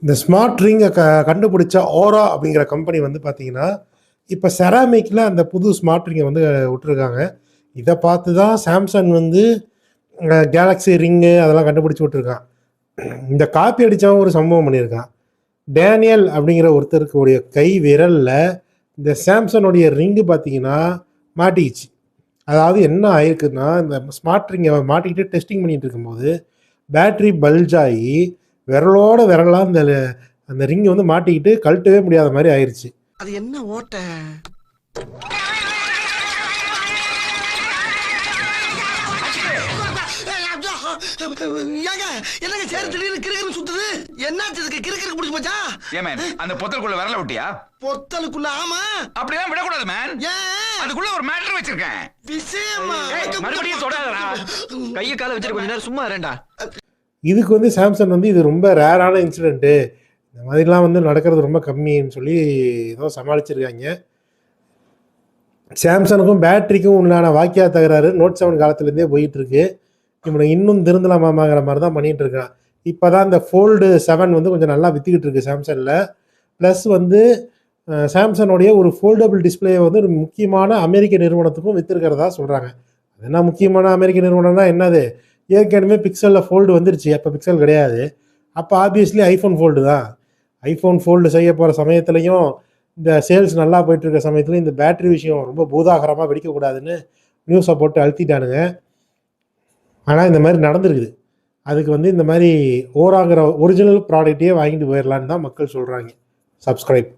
இந்த ஸ்மார்ட் ரிங்கை கண்டுபிடிச்ச ஓரா அப்படிங்கிற கம்பெனி வந்து பார்த்தீங்கன்னா, இப்போ செராமிக்கில் அந்த புது ஸ்மார்ட் ரிங்கை வந்து விட்டுருக்காங்க. இதை பார்த்து தான் சாம்சங் வந்து கேலக்ஸி ரிங்கு அதெல்லாம் கண்டுபிடிச்சி விட்ருக்கான். இந்த காப்பி அடித்தவன் ஒரு சம்பவம் பண்ணியிருக்கான். டேனியல் அப்படிங்கிற ஒருத்தருக்குடைய கை விரலில் இந்த சாம்சனுடைய ரிங்கு பார்த்தீங்கன்னா மாட்டிக்கிச்சு. அதாவது என்ன ஆயிருக்குன்னா, இந்த ஸ்மார்ட் ரிங்கை மாட்டிக்கிட்டு டெஸ்டிங் பண்ணிகிட்டு இருக்கும்போது பேட்ரி பல்ஜ் ஆகி விரலோட விரலாக அந்த ரிங்கை வந்து மாட்டிக்கிட்டு கழட்டவே முடியாத மாதிரி ஆயிடுச்சு. அது என்ன ஓட்ட? என்னங்க சேர திடீர்னு கிறுகிறு சுத்துது? என்னாச்சு இதுக்கு? கிறுகிறு பிடிச்சு போச்சா? ஏமேன் அந்த பொத்தலுக்குள்ள விரல விட்டியா? பொத்தலுக்குள்ள? ஆமா. அப்படிலாம் விடக்கூடாது மேன். ஏன்? அதுக்குள்ள ஒரு மேட்டர் வச்சிருக்கேன். விஷயமா? மறுபடியும் தொடாதடா. கைய கால வச்சிட்டு கொஞ்ச நேரம் சும்மா இருடா. இதுக்கு வந்து சாம்சங் வந்து இது ரொம்ப ரேரான இன்சிடென்ட்டு, இந்த மாதிரிலாம் வந்து நடக்கிறது ரொம்ப கம்மின்னு சொல்லி ஏதோ சமாளிச்சிருக்காங்க. சாம்சனுக்கும் பேட்டரிக்கும் உண்டான வாக்கியா தகராறு நோட் 7 காலத்துலேருந்தே போயிட்டுருக்கு. இவனை இன்னும் திருந்தலாமாங்கிற மாதிரி தான் பண்ணிகிட்டு இருக்கான். இப்போ தான் இந்த ஃபோல்டு 7 வந்து கொஞ்சம் நல்லா விற்றுக்கிட்டு இருக்கு சாம்சங்கில். ப்ளஸ் வந்து சாம்சனுடைய ஒரு ஃபோல்டபுள் டிஸ்பிளேயை வந்து ஒரு முக்கியமான அமெரிக்க நிறுவனத்துக்கும் விற்றுருக்கிறதா சொல்கிறாங்க. அது என்ன முக்கியமான அமெரிக்க நிறுவனம்னா என்னது? ஏற்கனவே பிக்சலில் ஃபோல்டு வந்துருச்சு, அப்போ பிக்சல் கிடையாது. அப்போ ஆப்வியஸ்லி ஐஃபோன் ஃபோல்டு தான். ஐஃபோன் ஃபோல்டு செய்ய போகிற சமயத்துலையும் இந்த சேல்ஸ் நல்லா போயிட்டுருக்க சமயத்துலையும் இந்த பேட்ரி விஷயம் ரொம்ப பூதாகரமாக வெடிக்கக்கூடாதுன்னு நியூஸை போட்டு அழுத்திட்டானுங்க. ஆனால் இந்த மாதிரி நடந்துருக்குது. அதுக்கு வந்து இந்த மாதிரி ஓராங்கிற ஒரிஜினல் ப்ராடக்டையே வாங்கிட்டு போயிடலான்னு தான் மக்கள் சொல்கிறாங்க. சப்ஸ்கிரைப்.